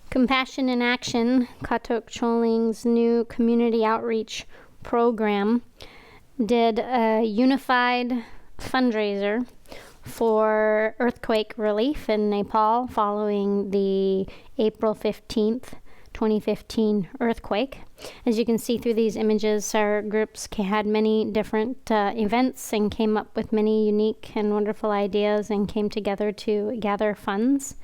Compassion in Action, Katog Choling's new community outreach program, did a unified fundraiser for earthquake relief in Nepal following the April 15th, 2015 earthquake. As you can see through these images, our groups had many different events and came up with many unique and wonderful ideas and came together to gather funds.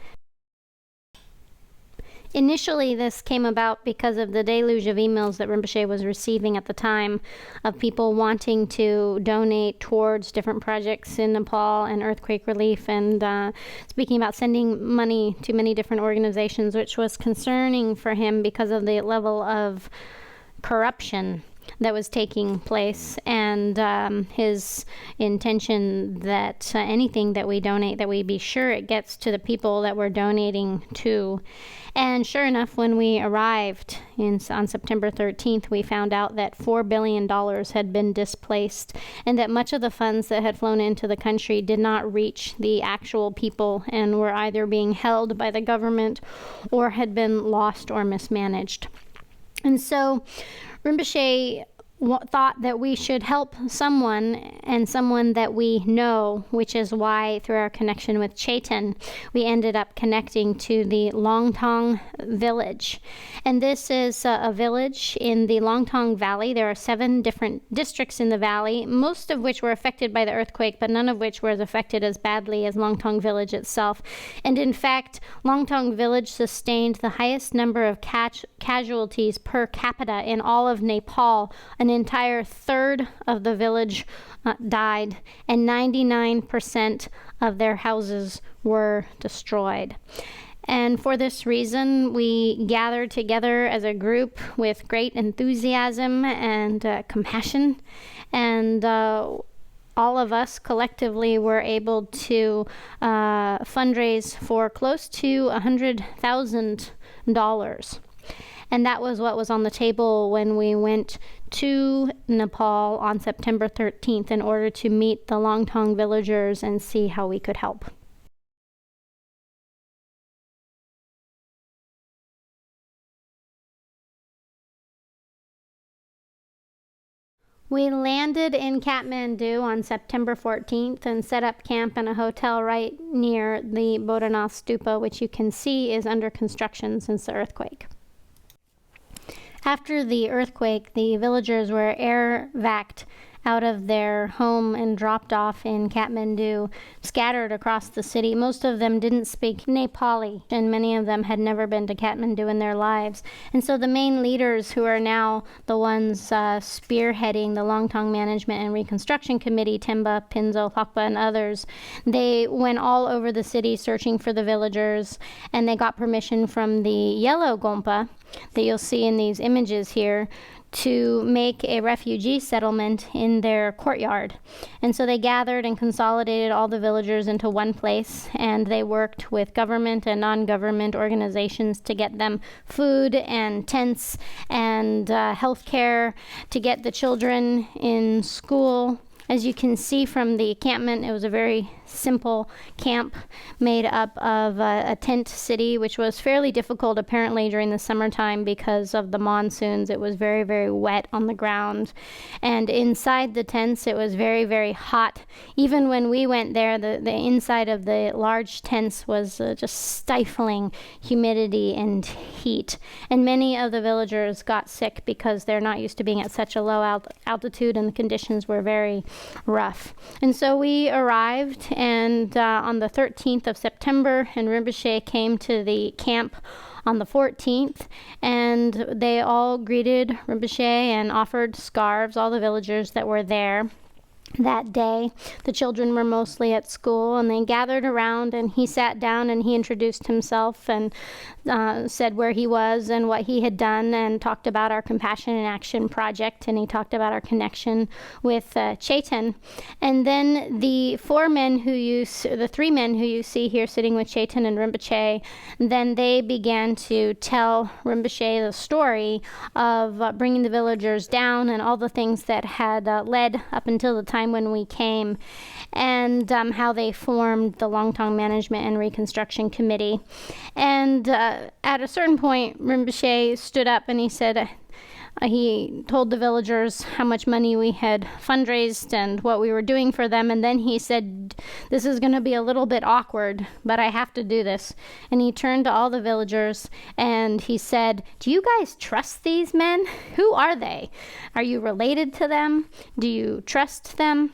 Initially, this came about because of the deluge of emails that Rinpoche was receiving at the time of people wanting to donate towards different projects in Nepal and earthquake relief, and speaking about sending money to many different organizations, which was concerning for him because of the level of corruption that was taking place, and his intention that anything that we donate, that we be sure it gets to the people that we're donating to. And sure enough, when we arrived on September 13th, we found out that $4 billion had been displaced and that much of the funds that had flown into the country did not reach the actual people and were either being held by the government or had been lost or mismanaged. And so Rinpoche thought that we should help someone, and someone that we know, which is why through our connection with Chaitan, we ended up connecting to the Langtang Village. And this is a village in the Langtang Valley. There are 7 different districts in the valley, most of which were affected by the earthquake, but none of which were affected as badly as Langtang Village itself. And in fact, Langtang Village sustained the highest number of casualties per capita in all of Nepal. An entire third of the village died, and 99% of their houses were destroyed. And for this reason, we gathered together as a group with great enthusiasm and compassion, and all of us collectively were able to fundraise for close to $100,000. And that was what was on the table when we went to Nepal on September 13th in order to meet the Langtang villagers and see how we could help. We landed in Kathmandu on September 14th and set up camp in a hotel right near the Bodhanath Stupa, which you can see is under construction since the earthquake. After the earthquake, the villagers were air-vac'd out of their home and dropped off in Kathmandu, scattered across the city. Most of them didn't speak Nepali, and many of them had never been to Kathmandu in their lives. And so the main leaders, who are now the ones spearheading the Langtang Management and Reconstruction Committee, Temba, Pinzo, Lakpa, and others, they went all over the city searching for the villagers, and they got permission from the yellow Gompa that you'll see in these images here to make a refugee settlement in their courtyard. And so they gathered and consolidated all the villagers into one place, and they worked with government and non-government organizations to get them food and tents and health care, to get the children in school. As you can see from the encampment, it was a very simple camp made up of a tent city, which was fairly difficult apparently during the summertime because of the monsoons. It was very, very wet on the ground. And inside the tents, it was very, very hot. Even when we went there, the inside of the large tents was just stifling humidity and heat. And many of the villagers got sick because they're not used to being at such a low altitude, and the conditions were very rough. And so we arrived, and on the 13th of September, and Rinpoche came to the camp on the 14th, and they all greeted Rinpoche and offered scarves, all the villagers that were there that day. The children were mostly at school, and they gathered around, and he sat down and he introduced himself and said where he was and what he had done, and talked about our Compassion in Action project, and he talked about our connection with Chaitan. And then the 3 men who you see here sitting with Chaitan and Rinpoche, then they began to tell Rinpoche the story of bringing the villagers down and all the things that had led up until the time time when we came, and how they formed the Langtang Management and Reconstruction Committee. And at a certain point, Rinpoche stood up and he said, he told the villagers how much money we had fundraised and what we were doing for them, and then he said, this is going to be a little bit awkward, but I have to do this. And he turned to all the villagers and he said, do you guys trust these men? Who are they? Are you related to them? Do you trust them?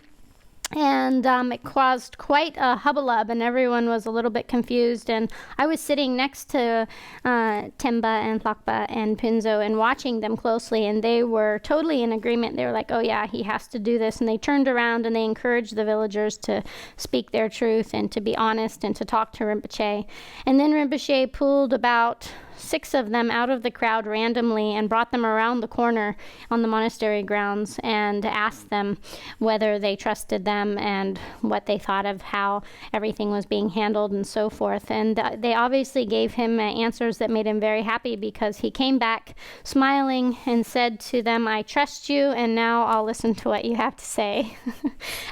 And it caused quite a hubbub, and everyone was a little bit confused. And I was sitting next to Temba and Lakpa and Pinzo and watching them closely, and they were totally in agreement. They were like, oh yeah, he has to do this. And they turned around and they encouraged the villagers to speak their truth and to be honest and to talk to Rinpoche. And then Rinpoche pulled about 6 of them out of the crowd randomly and brought them around the corner on the monastery grounds and asked them whether they trusted them and what they thought of how everything was being handled and so forth. And they obviously gave him answers that made him very happy, because he came back smiling and said to them, I trust you, and now I'll listen to what you have to say.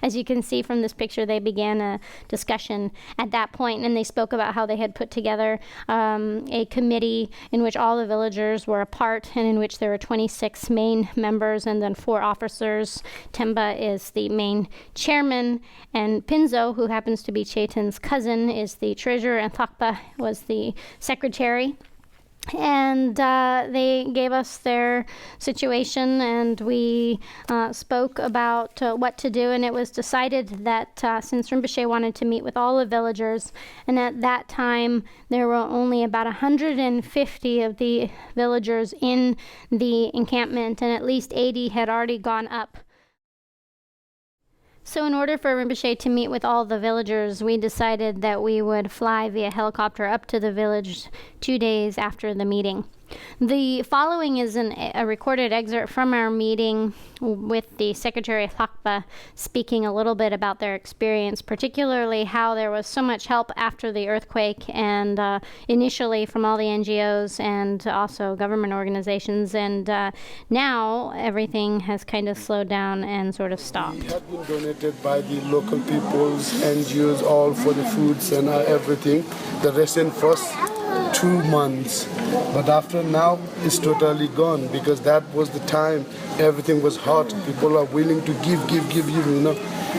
As you can see from this picture, they began a discussion at that point, and they spoke about how they had put together a committee in which all the villagers were a part, and in which there were 26 main members and then 4 officers. Temba is the main chairman, and Pinzo, who happens to be Chetan's cousin, is the treasurer, and Thakpa was the secretary. And they gave us their situation, and we spoke about what to do, and it was decided that since Rinpoche wanted to meet with all the villagers, and at that time there were only about 150 of the villagers in the encampment, and at least 80 had already gone up. So in order for Rinpoche to meet with all the villagers, we decided that we would fly via helicopter up to the village 2 days after the meeting. The following is a recorded excerpt from our meeting with the Secretary of Lakpa, speaking a little bit about their experience, particularly how there was so much help after the earthquake, and initially from all the NGOs and also government organizations, and now everything has kind of slowed down and sort of stopped. We have been donated by the local peoples, NGOs, all for the foods and everything. The rest in first 2 months, but after now it's totally gone, because that was the time everything was hot. People are willing to give, you know.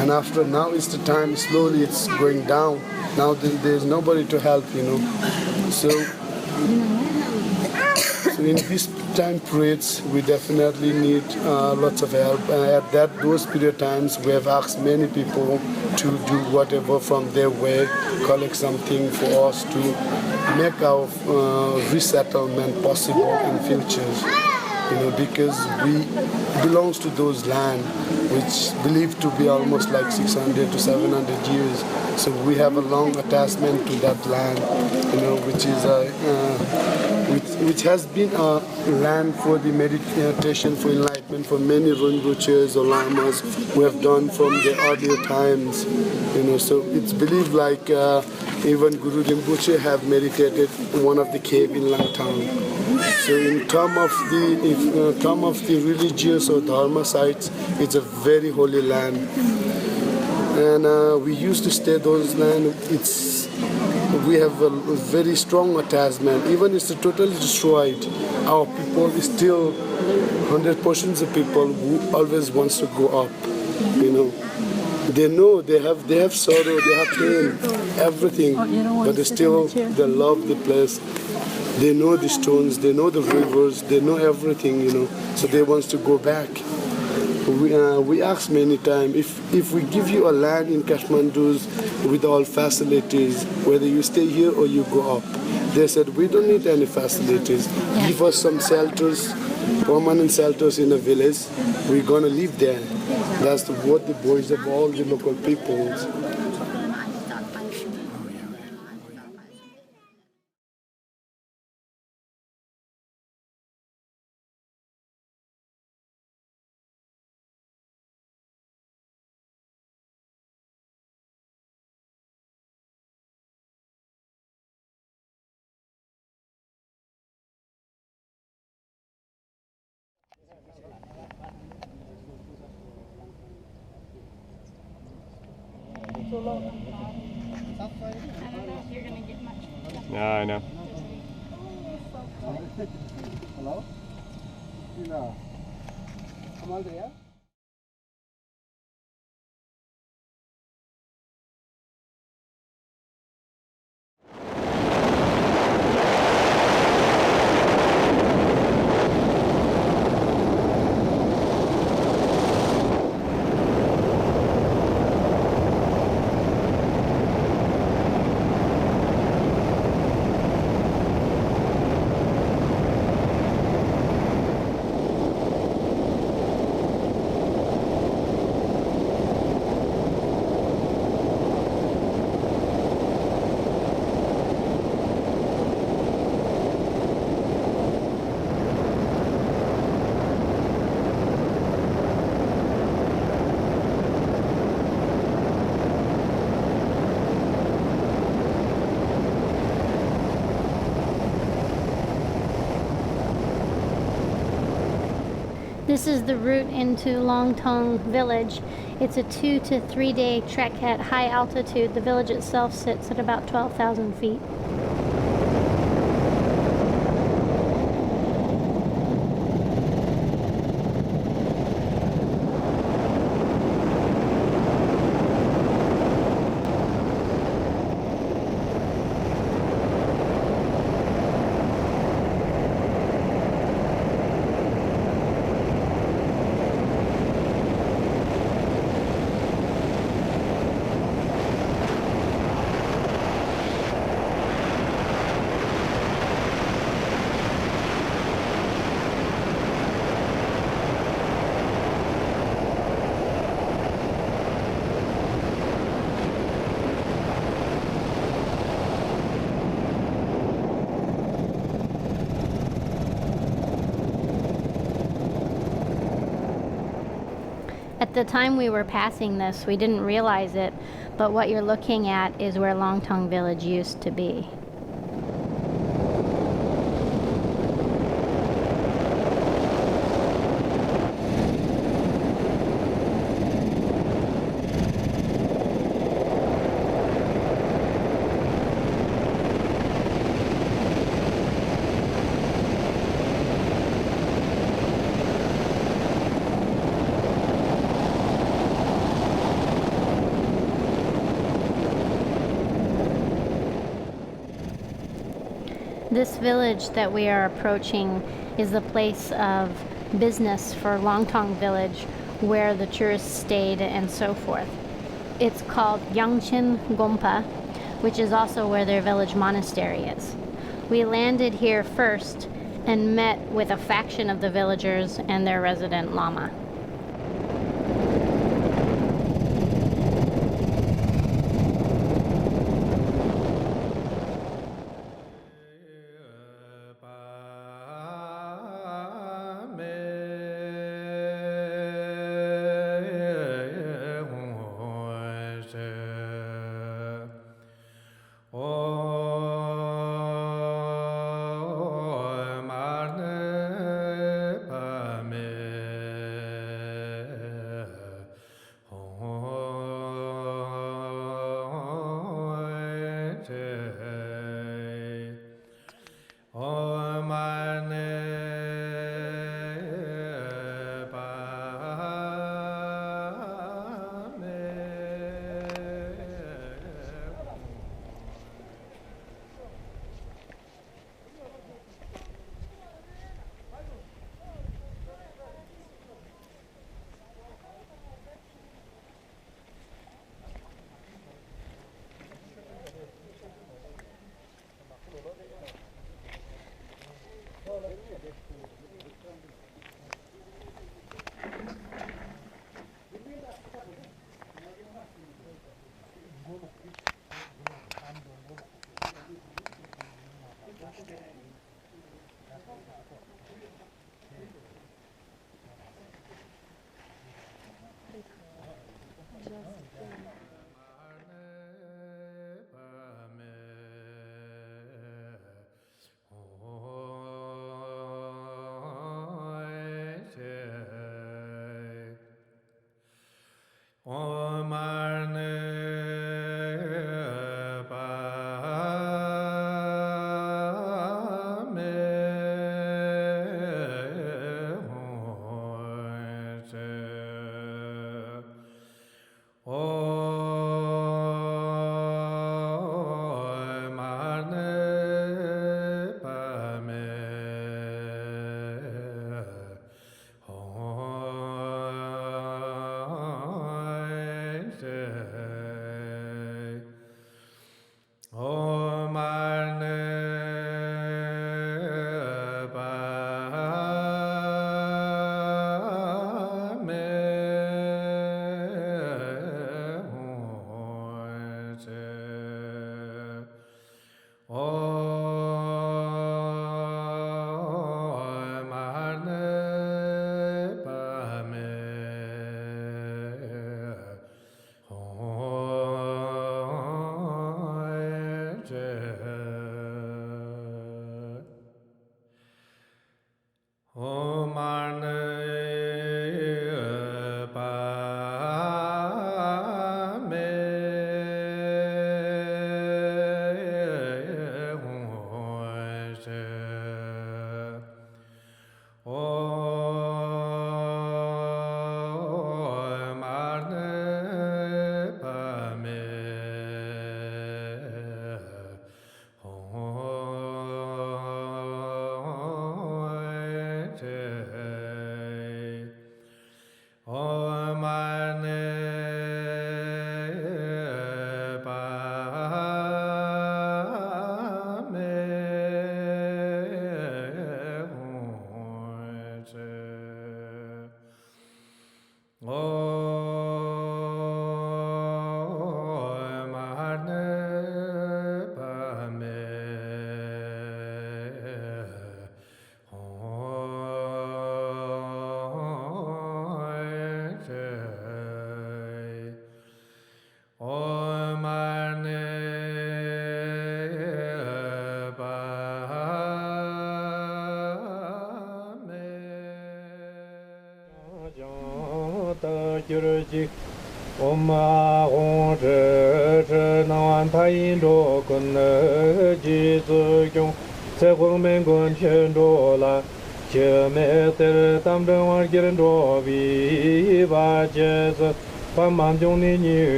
And after now it's the time slowly it's going down. Now there's nobody to help, you know. So in these time periods, we definitely need lots of help. At those period times, we have asked many people to do whatever from their way, collect something for us to make our resettlement possible in future. You know, because we belongs to those land which believed to be almost like 600 to 700 years. So we have a long attachment to that land, you know, which is which has been a land for the meditation, for enlightenment, for many Rinpoches or Lamas who have done from the earlier times, you know. So it's believed like even Guru Rinpoche have meditated in one of the cave in Langtang. So in terms of the religious or dharma sites, it's a very holy land. And we used to stay those land. We have a very strong attachment. Even it's totally destroyed, our people is still 100% of people who always wants to go up. You know, they know they have sorrow, they have pain, everything, but they love the place. They know the stones, they know the rivers, they know everything, you know. So they want to go back. We asked many times, if we give you a land in Kathmandu with all facilities, whether you stay here or you go up, they said, we don't need any facilities. Give us some shelters, permanent shelters in a village. We're going to live there. That's what the boys of all the local peoples. don't know if you're going to get much. Yeah, I know. Hello? No. Come on there. This is the route into Langtang Village. It's a 2 to 3 day trek at high altitude. The village itself sits at about 12,000 feet. At the time we were passing this, we didn't realize it, but what you're looking at is where Langtang Village used to be. This village that we are approaching is the place of business for Langtang Village, where the tourists stayed and so forth. It's called Yangchen Gompa, which is also where their village monastery is. We landed here first and met with a faction of the villagers and their resident lama.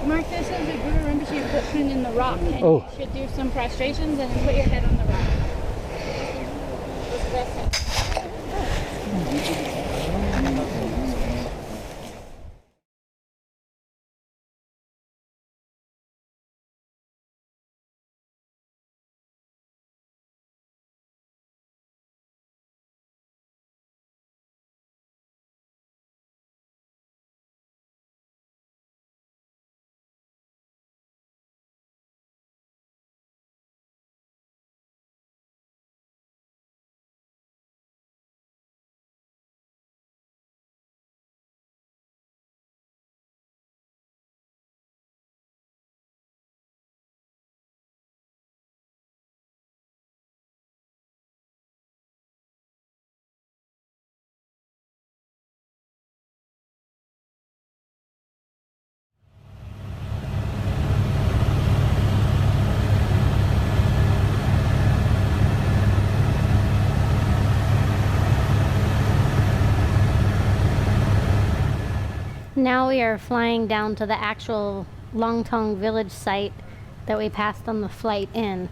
Mark, this is a Guru Rinpoche footprint in the rock, and you should do some prostrations and then put your head on the rock. Now we are flying down to the actual Langtang Village site that we passed on the flight in.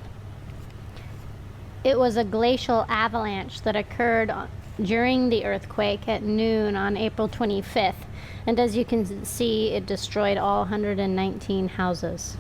It was a glacial avalanche that occurred during the earthquake at noon on April 25th, and as you can see, it destroyed all 119 houses.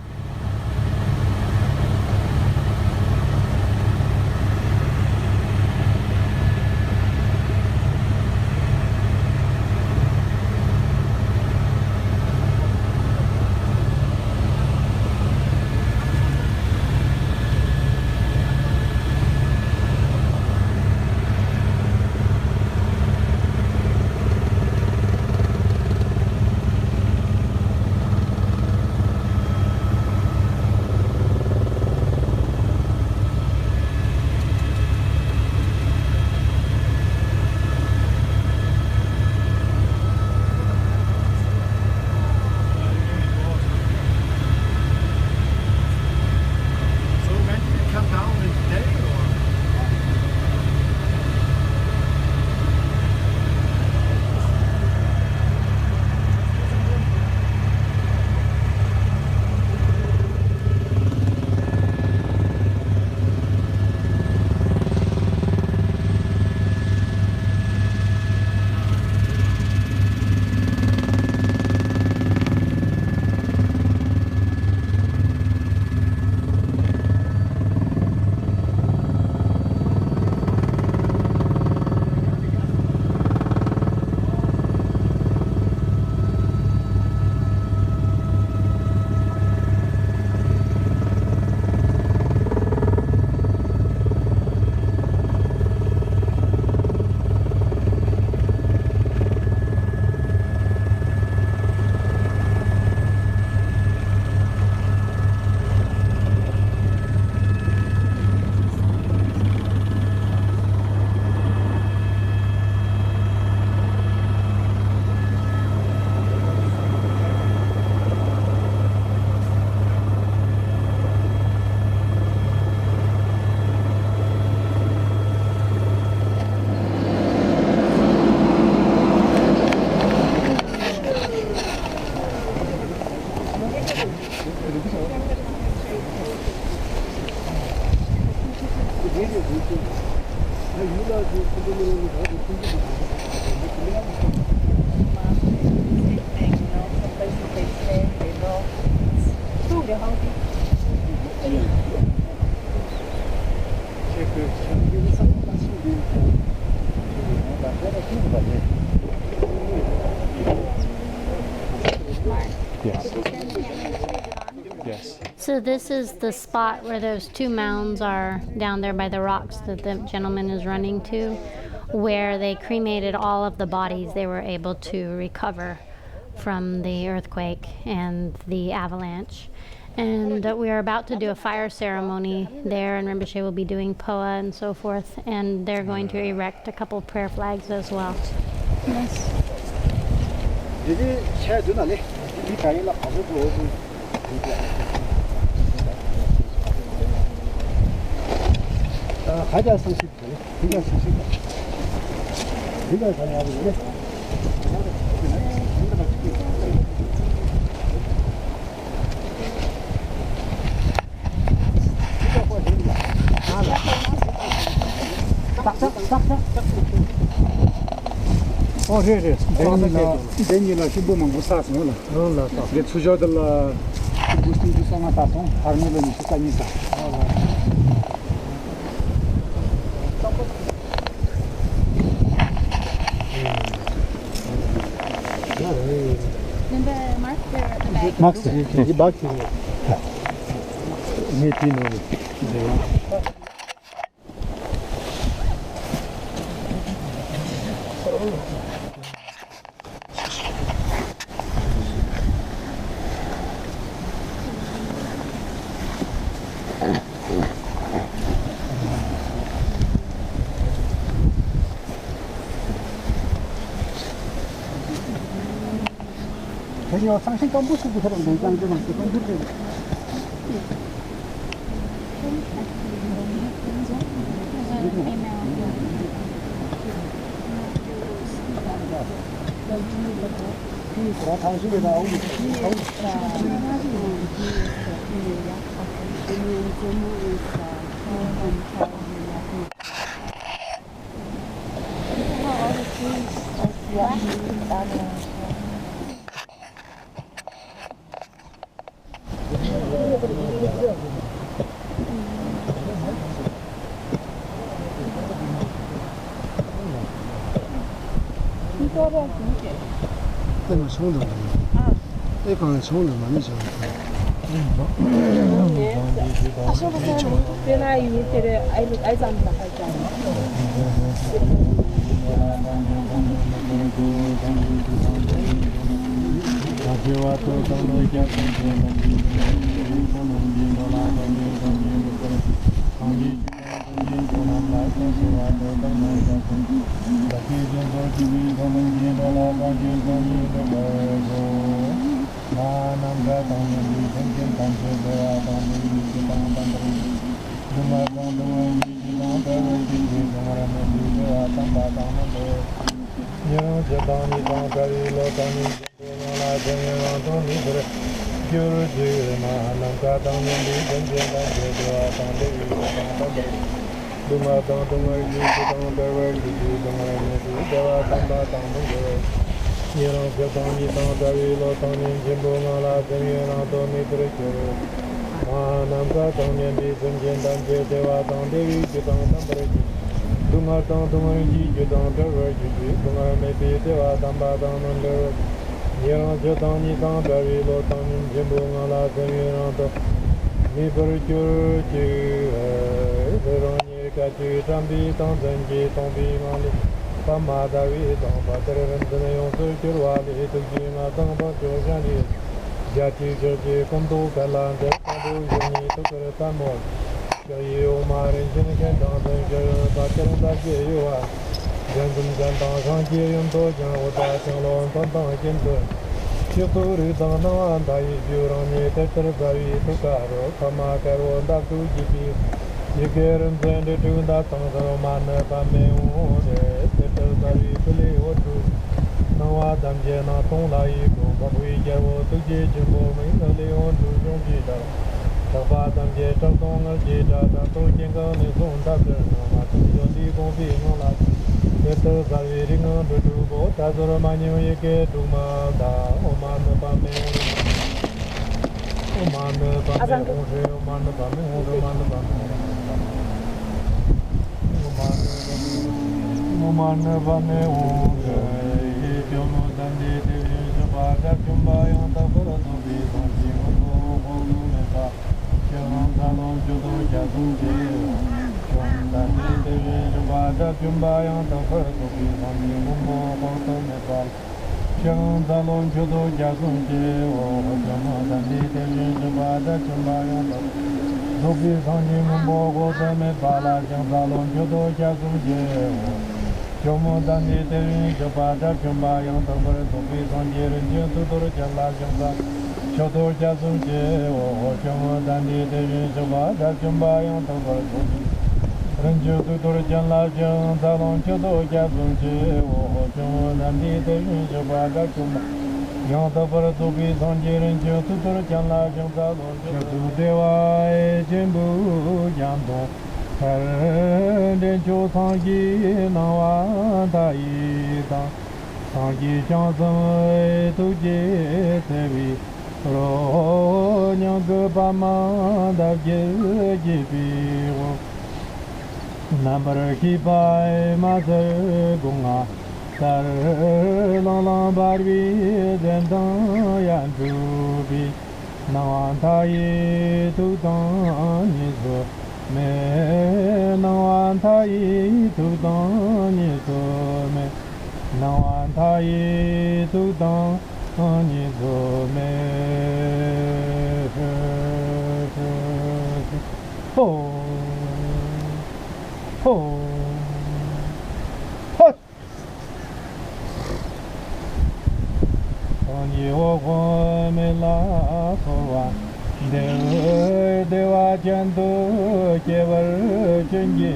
Yes. So this is the spot where those two mounds are down there by the rocks that the gentleman is running to, where they cremated all of the bodies they were able to recover from the earthquake and the avalanche. And we are about to do a fire ceremony there, and Rinpoche will be doing poa and so forth, and they're going to erect a couple prayer flags as well. Yes. Oh, here it is. Then you know, she boom on the stars. No, let's show the boosting to some of us. Harmony is coming. Max, the back to 그냥 상신 깜부스도 그런 내장들은 그런 것들那冲的啊，那刚冲的嘛，你想。Tabatam je tong je da to jing ga ne song da de ma tu yo di gong bi ngong la de to sa vi ring do du bo ta zo ma nyu ye ke du ma da o ma ne pa me o ma ne pa me o je o ma ne pa me o do ma ne pa me o ma ne pa me o je ye pyo no dan de de je ba da chum ba yang ta pa do bi gong ji mo do ho lu ne pa Chong Dalong Judo Jazung Jeo Chong Dani Devi Jubada Jumbayang Tafar Tupi Sami Mumbo Koto Nepal Chong Dalong Judo Jazung Jeo Chong Dani Devi Jubada Jumbayang Tupi Sami Mumbo Koto Nepal Chong Dalong Judo Jazung Jeo Chong Dani Devi Jubada Jumbayang Tafar Tupi Sami Rinjyo Tutur Jala Jangsa Chodo Jazung Jeo, Chomo Dandi Devi Joba, Dajumba Yang Tabar Tobi. Ranjo Tutor Janla Jang, Talon Chodo Jazung Jeo, Chomo Dandi Devi Joba, Dajumba Yang Tabar Tobi, Sanji Ranjo Tutor Janla Jang, Talon Chodo Dewa, Jimbu Yando, Denjo Sanji Nawa Taida, Sanji Janzang Tuje Tevi. Ro nyang ge pa ma da je ji pi wo number ki pai ma se gung a sar la la bar bi den da yan tu bi na wan ta yi tu da ni so me na wan ta yi tu da ni so me na wan ta yi tu da Ani do me ho ho hot Ani o ho me la ho wa de wa jan do ke war chen ye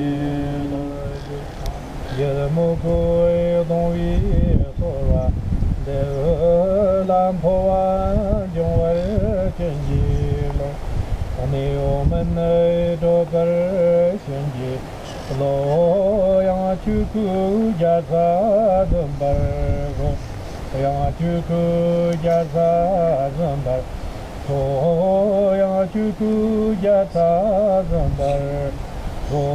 ye mo ko don wi so wa de lam po wa jong wa chen ji lo ani o men do par chen ji lo yang chu ku ja sa dum bar go yang chu ku ja sa dum bar ho yang chu ku ja sa dum bar ho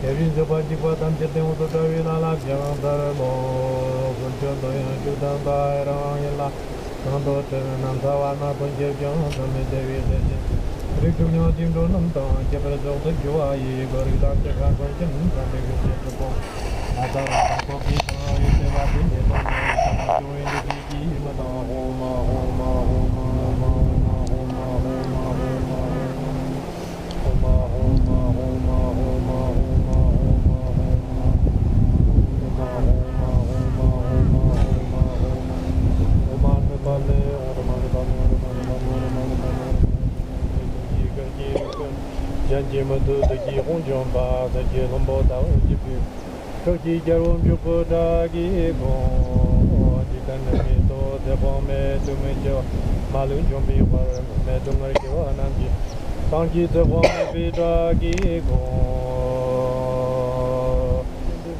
Kevin Japanji Patam Chetem Utotavi Nala Jang Daramo Kunchondo Yang Chudan Bairang Yella Nando Terenam Savana Punjab Jang Sami Devi Deji Rikum Nyo Jim Do Nam Tang Chepra Jok Tek Juai Goridan Chekhan Kwanchin Sami Gusye Chupo Atara Kopi Tang Yute Vati Nyetam Sama Join the Kiki Mata Homa Homa Homa Homa Homa Homa Homa Homa Janji Madu the Ki Hongjong Ba, the Ki Lombo Tao Jipu, Toki Jarum Jupo Dagi Bon, Jikan To, the Bome, to Major, Malu Jombi, Medunga Nanji, Sanji the one Vidagi go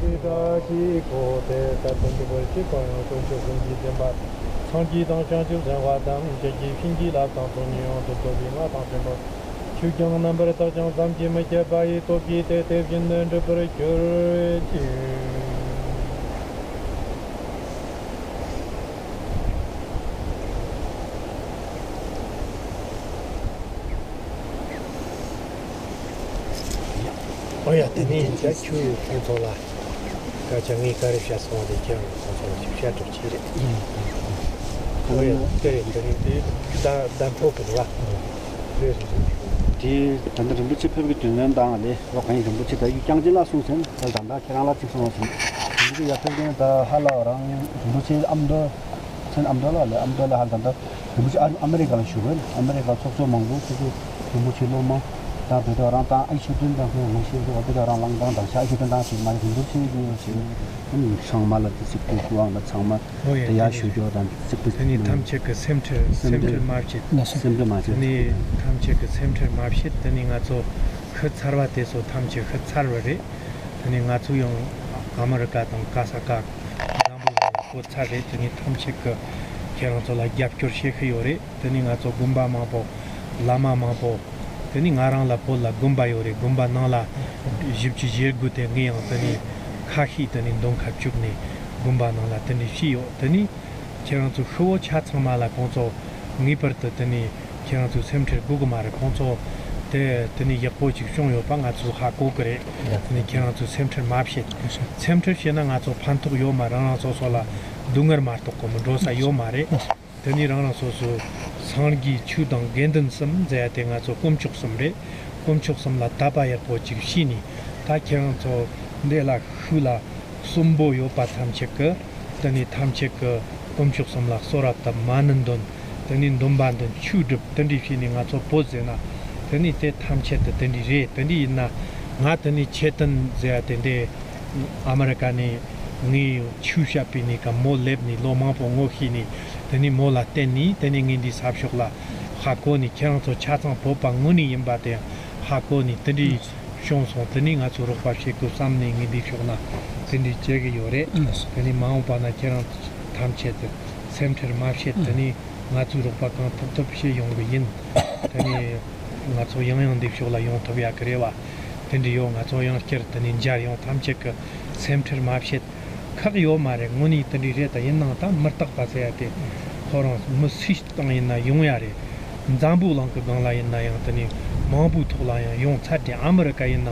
Vidagi go the Tatandico Sanji don't change the Wadam, Jaki Fingi La Tantonio, the Tobima Tanto. Chugang number of Sanji Majabai, Toki, the Devin and the Procurity. Oh yeah, the name that you cancel that. Kachang Karishas on the Jam, Shadow Chile. Oh yeah, that open rock. 디 단들 무치 표기 되는 당에 와간이 좀 무치 다 유장질라 수선 달단다 계란라 찍어서 이게 약간 다 할라랑 무치 암도 전 암도라 암도라 한단다 무치 아메리카 슈건 아메리카 속소 망고 그 무치 로마 다 베더랑 다 아이슈든 다 무치도 베더랑 랑당 다 샤이슈든 다 많이 무치 상말라 디스코 구왕다 상말 대야 슈조단 Any time check a central market. 샘플 마치 Any time check a central market. Then in Azo Hutsarvate, so time check Hutsarvare. Then in Azuyong America, Kasaka, Hutsare, then in time check Kerantola Yapkur Shekhiore, then in Azo Gumba Mapo, Lama Mapo, then in Aran La Pola, Gumba Yore, Gumba Nala, Jipchi Gute, Nian, Kahi, then in Donka Chukni, Gumba Nala, then Shio, then Kerantu Ho Chatsamala Conso, Nipper, then Kerantu Center Gugumara Conso, the Yapochi Shonyo Pangatsu Hakokre, then Kerantu Center Mapshit, Center Shenangato Panto Yomara Sosola, Dungar Marto Comodosa Yomare, then Irana Soso, Sangi Chudang Gendensum, Zayatengato Kumchuksumre, Kumchuksum La Tabaya Pochi Shini, Takeranto de la Hula, Sumbo Yopatam Checker, then it Tam Checker. Pomchuksam la sorata manandon, then in Dombandan, Chudup, then the feeling at Opposena, then it tamchet, then the rate, then the not any chetan there, Americani, ni Chushapinica, more lebni, Lomapo Mohini, then in Mola Teni, then in this Hapshola, Hakoni, Keranto Chatan Popa, Muni in Bate, Hakoni, then the Shonson, then in Atsuropa Sheko, something in the Shona, then the Jaggy Yore, then in Mountana Keranto. Tamchet, Center Market, Tani, Naturo Pakan, Topshi Yong Yin, Tani, Nato Yang Dipshola Yon Tovia Kreva, Tendi Yong, Ato Yang Kertan in Jarion, Tamchek, Center Market, Kario Mare, Muni, Tani Reta, Yenata, Martak Paseate, Horons, Musistan in Yongare, Zambu Lanka Gala in Nayantani, Mambu Tola, Yon Tati, America in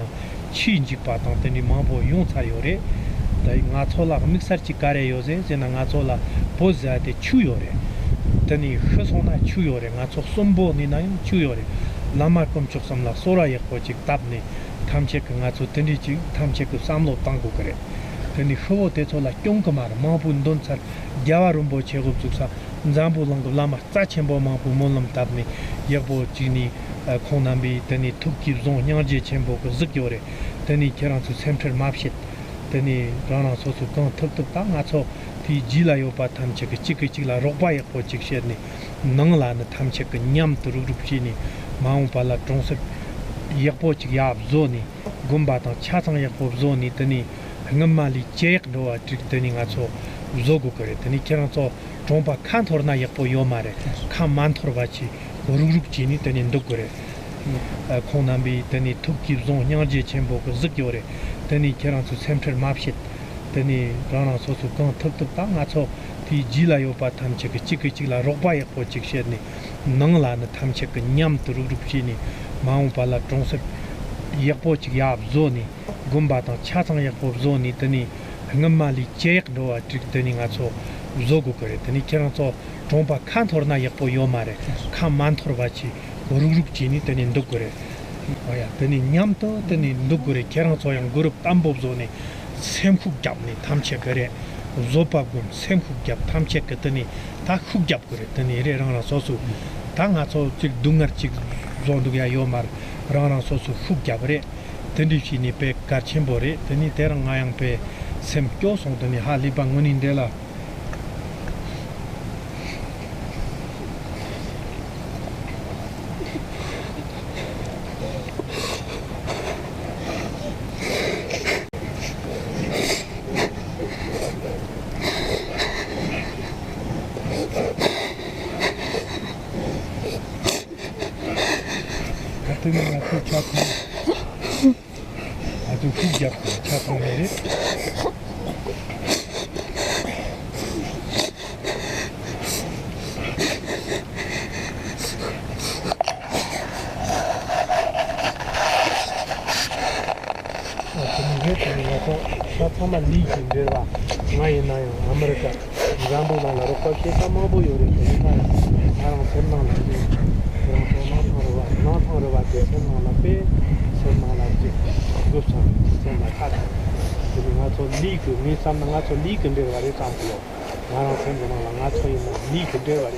Chinji Patan, Tani Mambo, Yon Tayore. Natola mixarchi care yoze, zena natola poza de chuyore. Tani Husona chuyore, nato sombo ninaim chuyore. Lama komchoksam la sora yakpochik tabne, tamchek nato tendichi, tamchek samlo tango kare. Tani Ho Tetola Kyonkamar, Mampun Donsar, Yawarumbo Chegupsa, Zambu Lang Lama, Tachembo Mampu Molam Tabne, Yabo Gini, Konambi, Tani Tuki Zon, Yanji Chembo, Zukyore, Tani Kerantu Central Mapshit. Then Rana Sosu Gon took the Tangato, the Gilayopa Tamchek, Chikla, Robaya or Chiksheni, Nangla, the Tamchek, Nyam to Rupchini, Maumpala, Tronsek, Yapoch Yab Zoni, Gumbata, Chatan Yapop Zoni, Tani, Hangamali, Chek Doa, Trictening Aso, Zogukere, Tani Keranto, Trompa Cantorna Yapo Yomare, Kam Mantorvachi, Rupchini, Tani Dukure, Konambi, Tani Tuki Zon, Yanji Chembo, Zukyore. Then Kerantu Central Mapshit, then Rana Sosu Gon took the Tangato, the Gilayopa Tamchek, Chikla, Robaya or Chiksheni, Nangla, the Tamchek, Nyam to Rupchini, Maumpala, Tronsek, Yapoch Yab Zoni, Gumbata, Chatan Yapop Zoni, Tani, Hangamali, Chek Doa, Trictening Aso, Zogukere, then Keranto, Trompa Cantorna Yapo Yomare, Kam Mantorvachi, Rupchini, then in Dukure. Tani Nyamto, Tani Nugure, Keransoyang Guru Tambo Zone, Semku Gapni, Tamchekare, Zopagum, Semku Gap, Tamchekatani, Taku Gapure, Tani Rana Sosu, Tangaso, Chik Dungar Chik Zonduga Yomar, Rana Sosu Fugabre, Tendishini Pe Karchimbore, Tani Terangayang Pe, Sem Kyoson, Tani Halibangunindela. 아주 후기하고 차통내리 차통만 리긴데라 나이나요 아메리카 이란도나 라로카시 사마보 요리 나랑 셈나나 나타로 와게 셈나나 베 셈나나 지 그것은 셈나 카다 그리고 저 리그 미삼나 저 리그인데 와리 sample 나랑 셈나나 나초 있는 리그인데 와리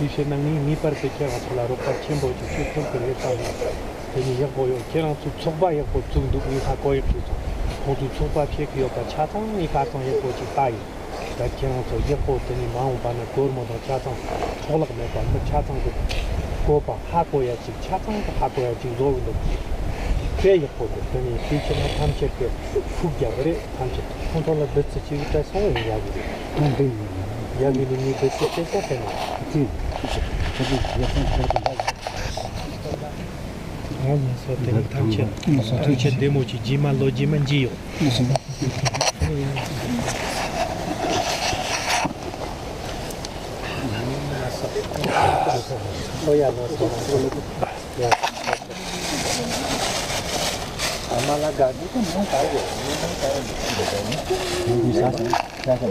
이세낭이 미파르테 제가 라로카 쳔보지 쳔 그래서 되게 약보요 걔랑 좀 초바에 보통도 이사 거의 모두 초바 피해가 차상이 가서 예보지 따이 걔랑 저 예보더니 마음반에 고르모도 차상 초락내 봐 차상도 고바 하고야지 차상도 하고야지 로도 그래 예보더니 뒤쪽에 탐색게 후기하래 탐색 컨트롤러 베스트 지구다 성을 이야기를 이야기를 베스트 때서는 저기 약간 아니서 되는 탐색 데모지 지말로지만 지요 Oya no ya amala gadi ko no tayo bisa ya kan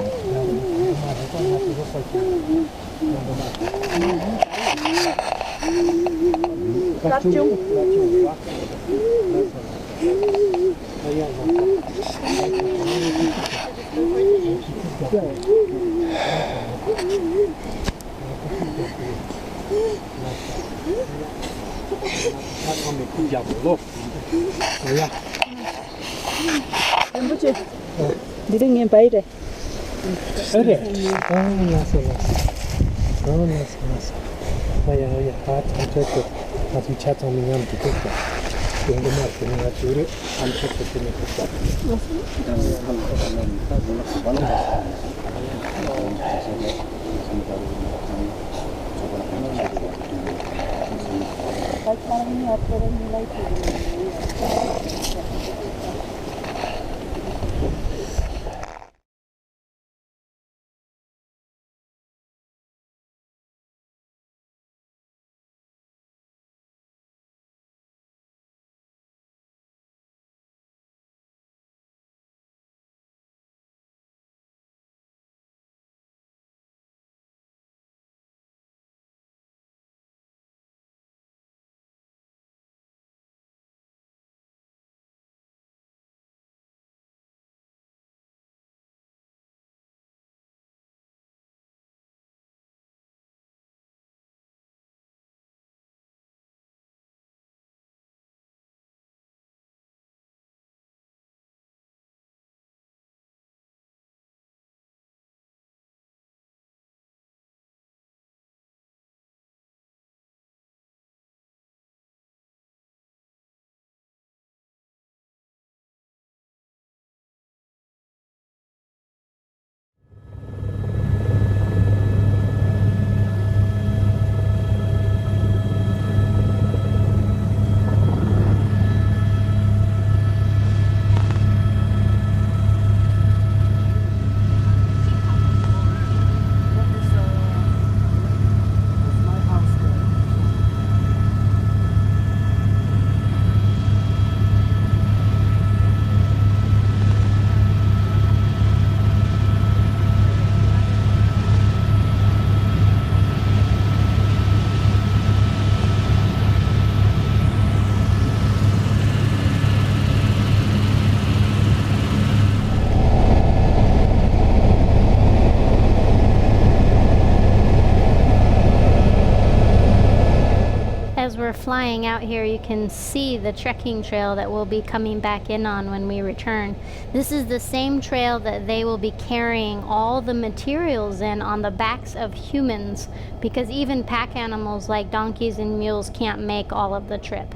Kacung Rinpoche, didn't get by it. Okay. Oh, nice. Yeah, hot and chocolate. As we chat on the young to cook that. Yung lumat, yung naturo, ang chocolate yung cook As we're flying out here, you can see the trekking trail that we'll be coming back in on when we return. This is the same trail that they will be carrying all the materials in on the backs of humans, because even pack animals like donkeys and mules can't make all of the trip.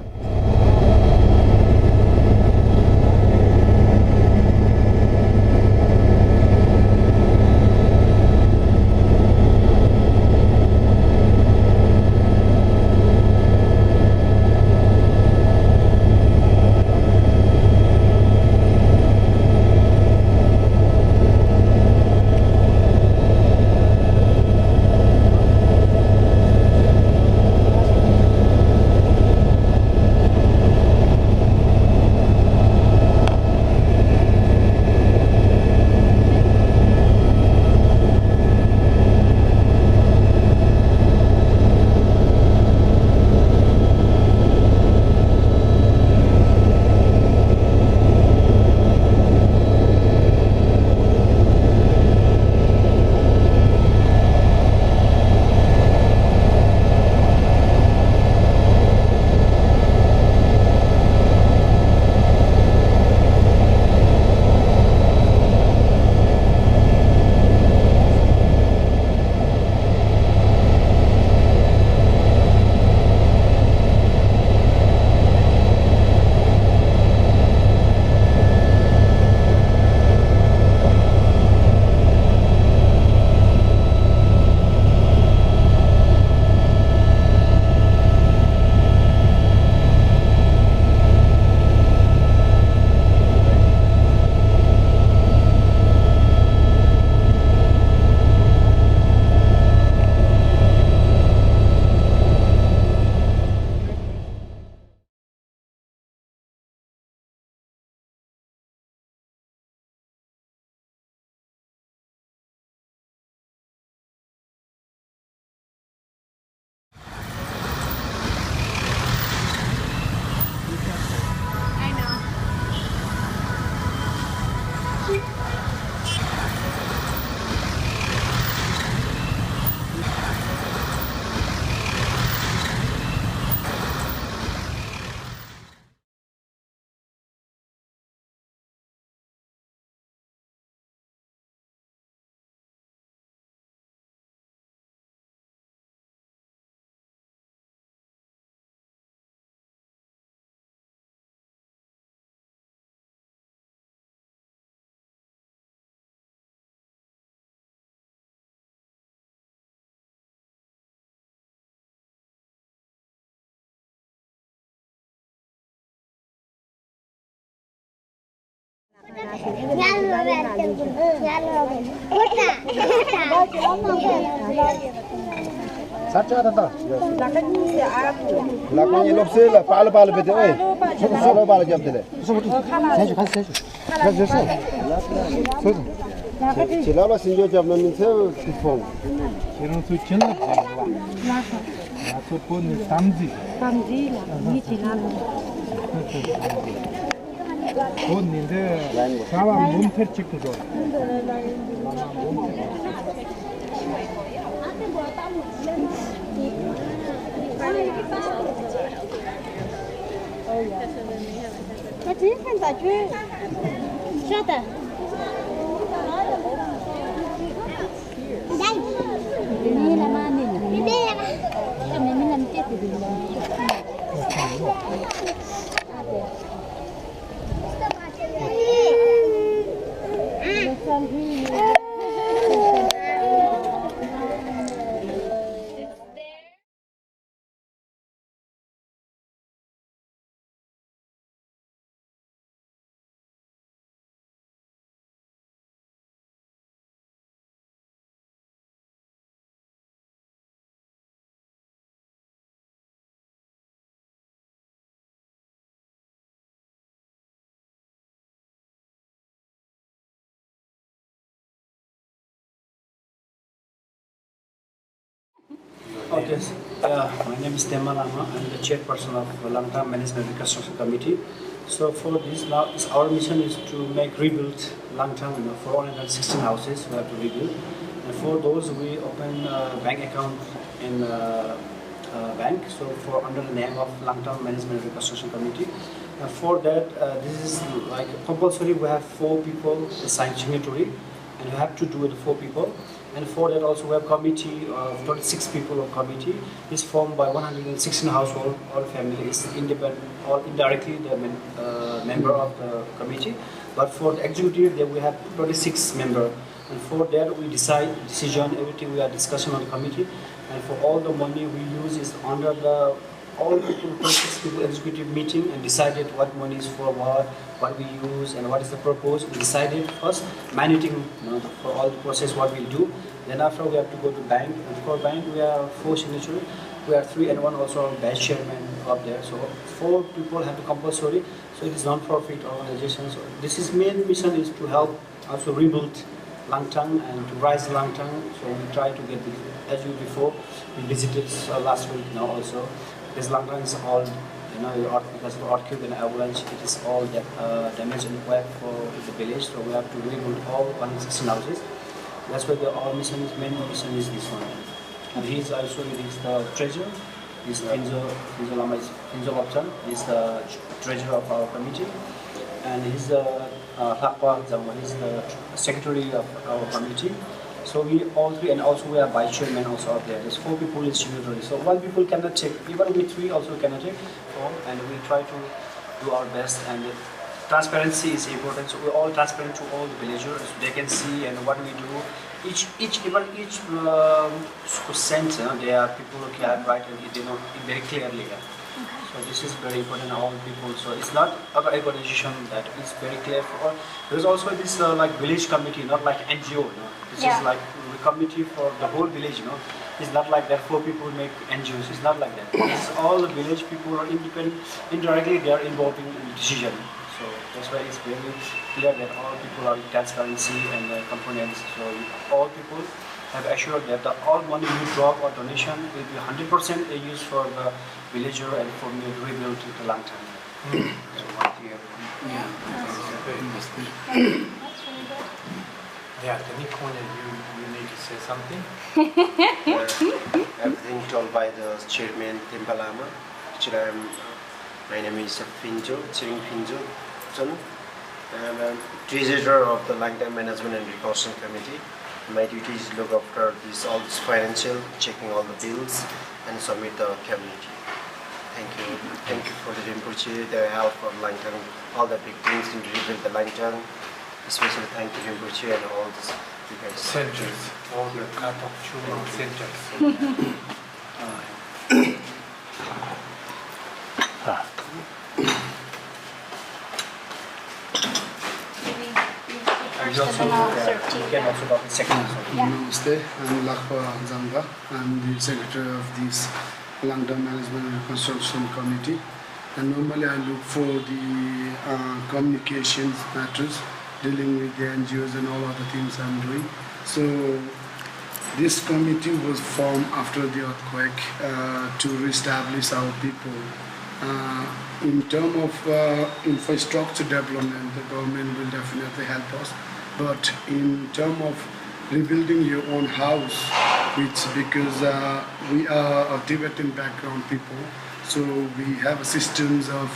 사자다. 라고 일없어요. 빨리 배대. 서로 빨리 잡대. 세주 가서 세주. 가서. 지나라 신조 잡는 세 기폰. 이런 수치는 나서 본 담지 니 지나는 본인데 사람 몸패 찍고도 Okay, my name is Tema Lama. I'm the chairperson of the Langtang Management Reconstruction Committee. So for this now, our mission is to make rebuild Langtang. For 116 houses we have to rebuild, and for those we open a bank account in bank. So for under the name of Langtang Management Reconstruction Committee. And for that, this is like compulsory. We have 4 people assigned signatory, and you have to do it 4 people. And for that also we have committee of 26 people of committee is formed by 116 household, all families, independent or indirectly the member of the committee. But for the executive there we have 26 member, and for that we decision everything we are discussing on the committee, and for all the money we use is under the all people 26 people executive meeting and decided what money is for what we use and what is the purpose. We decided first managing for all the process what we'll do. Then after we have to go to bank, and for bank we are 4 signatories. We are 3 and 1 also vice chairman up there. So 4 people have to compulsory. So it is non-profit organization. So this is main mission is to help also rebuild Langtang and to rise Langtang. So we try to get this, as you before we visited last week now also. This Langtang is all because of the earthquake and avalanche, it is all damaged and wet for the village. So we have to rebuild all 116 houses. That's why our mission is main mission is this one. And he is also the treasurer. He's Khentrul Lama is Khentrul He's the treasurer of our committee, and he's the he's the secretary of our committee. So we all 3, and also we have vice chairman also up there. There's 4 people in signatory. So 1 people cannot take, even with 3 also cannot take, and we try to do our best. And transparency is important. So we're all transparent to all the villagers. So they can see and what we do. Each center, there are people who can write and they know it very clearly. So this is very important all people. So it's not other organization that is very clear for all. There's also this like village committee, not like NGO. This is like a committee for the whole village. It's not like that 4 people make NGOs. It's not like that. It's all the village people are independent. Indirectly, they are involved in the decision. So that's why it's very clear that all people are transparency and components. So all people have assured that all money you drop or donation will be 100% used for the villager and for me to rebuild the Langtang. So what do you Yeah, Corner, you need to say something. Everything told by the chairman Tema Lama. Actually, my name is Finjo, Chiring Finjo. I'm a treasurer of the Langtang Management and Reconstruction Committee. My duty is to look after all this financial, checking all the bills, and submit the community. Thank you. Thank you for the Rinpoche, the help of Langtang, all the big things to rebuild the Langtang. Especially thank you Rinpoche and all this Centers, all the Katog Choling centers. you also you can also talk in second. Namaste, I'm Lakpa Zanga. I'm the secretary of this Langtang Management and Reconstruction Committee. And normally I look for the communications matters, dealing with the NGOs and all other things I'm doing. So this committee was formed after the earthquake to reestablish our people. In terms of infrastructure development, the government will definitely help us. But in terms of rebuilding your own house, which because we are a Tibetan background people, so we have systems of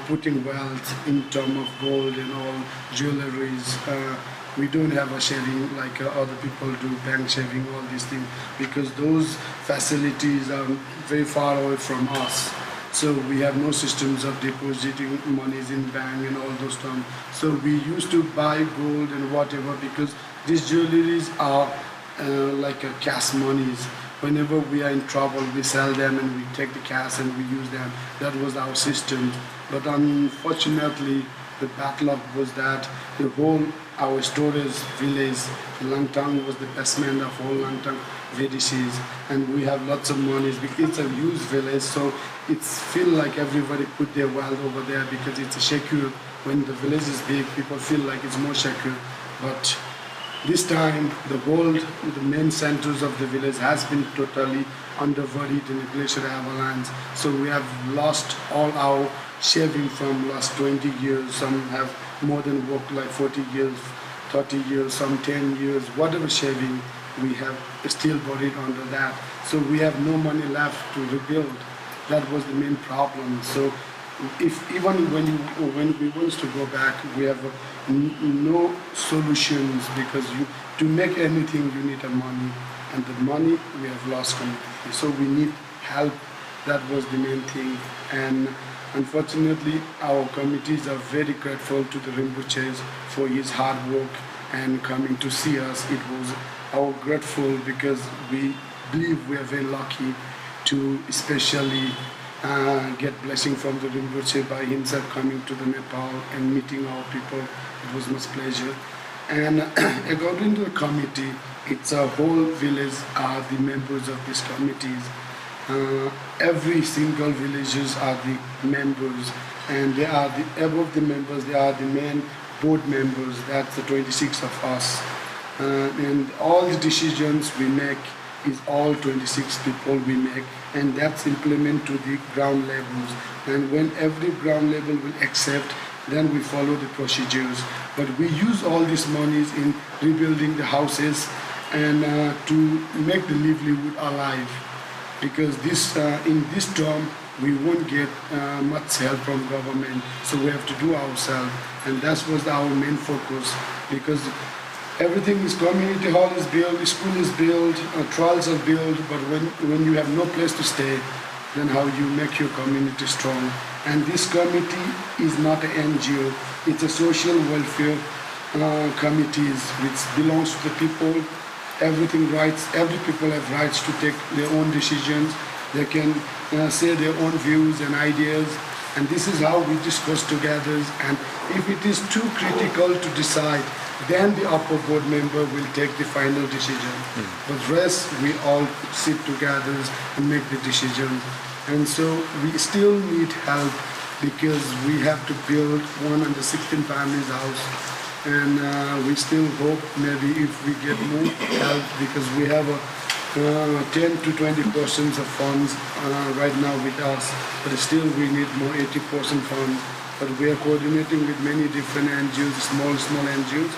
putting wealth in terms of gold and all jewelries. We don't have a shaving like other people do, bank shaving, all these things, because those facilities are very far away from us. So we have no systems of depositing monies in bank and all those terms. So we used to buy gold and whatever, because these jewelries are like cash monies. Whenever we are in trouble, we sell them and we take the cash and we use them. That was our system. But unfortunately, the bad luck was that the whole our storage village, Langtang, was the best man of all Langtang villages, and we have lots of monies because it's a huge village, so it's feel like everybody put their wealth over there because it's a secure. When the village is big, people feel like it's more secure. But this time, the main centers of the village has been totally underburied in a glacier avalanche. So we have lost all our shaving from last 20 years. Some have more than worked like 40 years, 30 years, some 10 years, whatever shaving we have still buried under that. So we have no money left to rebuild. That was the main problem. So even when we want to go back, we have no solutions, because to make anything you need a money, and the money we have lost completely. So we need help. That was the main thing. And unfortunately, our committees are very grateful to the Rinpoche for his hard work and coming to see us. It was our grateful because we believe we are very lucky to especially get blessing from the Rinpoche by himself coming to the Nepal and meeting our people. It was much pleasure. And according to the committee, it's a whole village are the members of these committees. Every single villagers are the members, and they are above the members, they are the main board members. That's the 26 of us. And all the decisions we make is all 26 people we make, and that's implemented to the ground levels. And when every ground level will accept, then we follow the procedures. But we use all these monies in rebuilding the houses and to make the livelihood alive. Because in this term, we won't get much help from government, so we have to do ourselves. And that was our main focus, because everything is community hall is built, school is built, trials are built, but when you have no place to stay, then how you make your community strong. And this committee is not an NGO, it's a social welfare committees which belongs to the people. Everything rights, every people have rights to take their own decisions. They can say their own views and ideas, and this is how we discuss together. And if it is too critical to decide, then the upper board member will take the final decision. But rest, we all sit together and make the decision. And so we still need help, because we have to build 116 families house. And we still hope maybe if we get more help, because we have 10 to 20% of funds right now with us, but still we need more 80% funds. But we are coordinating with many different NGOs, small NGOs.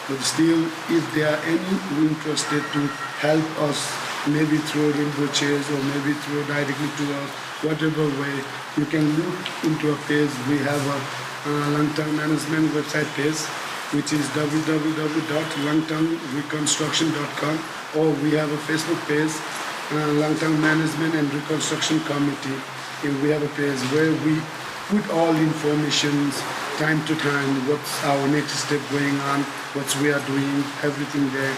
But still, if there are any who interested to help us, maybe through Rinpoches or maybe through directly to us, whatever way, you can look into a page. We have a Langtang Management website page, which is www.langtangreconstruction.com, or we have a Facebook page, Langtang Management and Reconstruction Committee. And we have a page where we put all information time to time, what's our next step going on, what we are doing, everything there.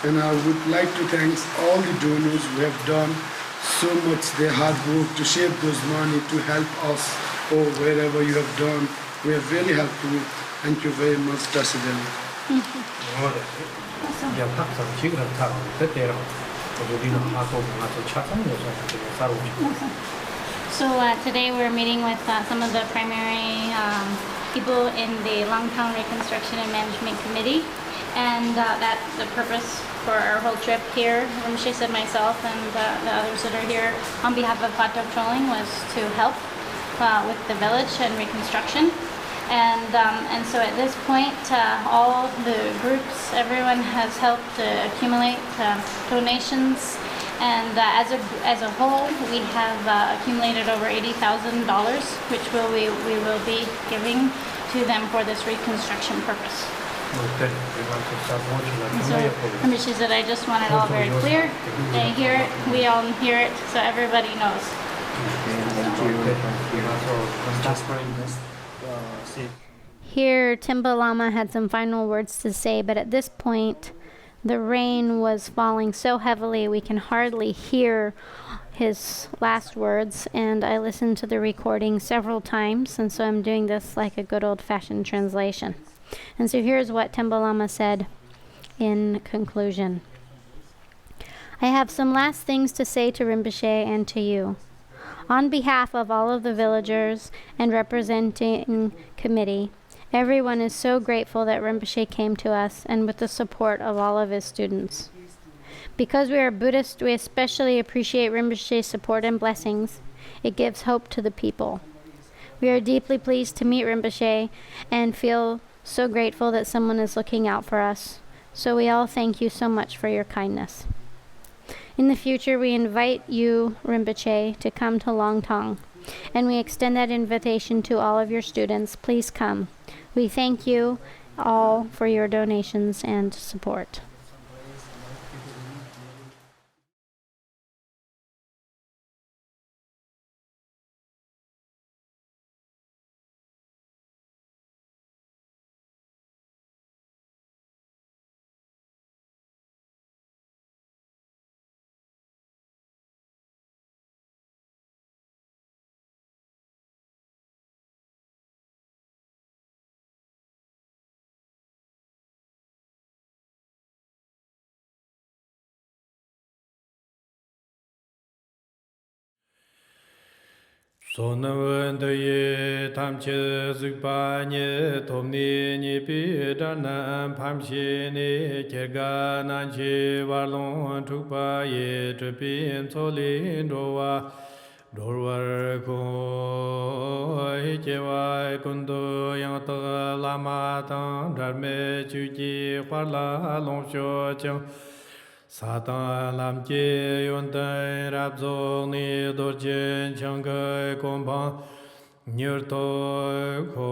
And I would like to thank all the donors who have done so much their hard work to save those money to help us, or wherever you have done. We are very helpful. Thank you very much, President. So today we're meeting with some of the primary people in the Langtang Reconstruction and Management Committee, and that the purpose for our whole trip here, Rinpoche said, myself and the others that are here on behalf of Katog Choling, was to help with the village and reconstruction. And so at this point, all the groups, everyone has helped accumulate donations. And as a whole, we have accumulated over $80,000, which we will be giving to them for this reconstruction purpose. So, Rinpoche said, I just want it all very clear. They hear it, we all hear it, so everybody knows. Here, Timba Lama had some final words to say, but at this point, the rain was falling so heavily we can hardly hear his last words, and I listened to the recording several times, and so I'm doing this like a good old-fashioned translation. And so here's what Timba Lama said in conclusion. I have some last things to say to Rinpoche and to you. On behalf of all of the villagers and representing committee, everyone is so grateful that Rinpoche came to us and with the support of all of his students. Because we are Buddhist, we especially appreciate Rinpoche's support and blessings. It gives hope to the people. We are deeply pleased to meet Rinpoche and feel so grateful that someone is looking out for us. So we all thank you so much for your kindness. In the future, we invite you, Rinpoche, to come to Langtang, and we extend that invitation to all of your students. Please come. We thank you all for your donations and support. Sonawandye tamche zikpanye tomni nipi dana pamshi ni kerga nanchi warlong tukpa ye tripin tsoli dowa dorwar ko hikewa kundu yang ta lama tang dharme chuji kwarla longsho chang Satan lam che yon tai rap zong ni dor chen chang kai kompang nyur to ko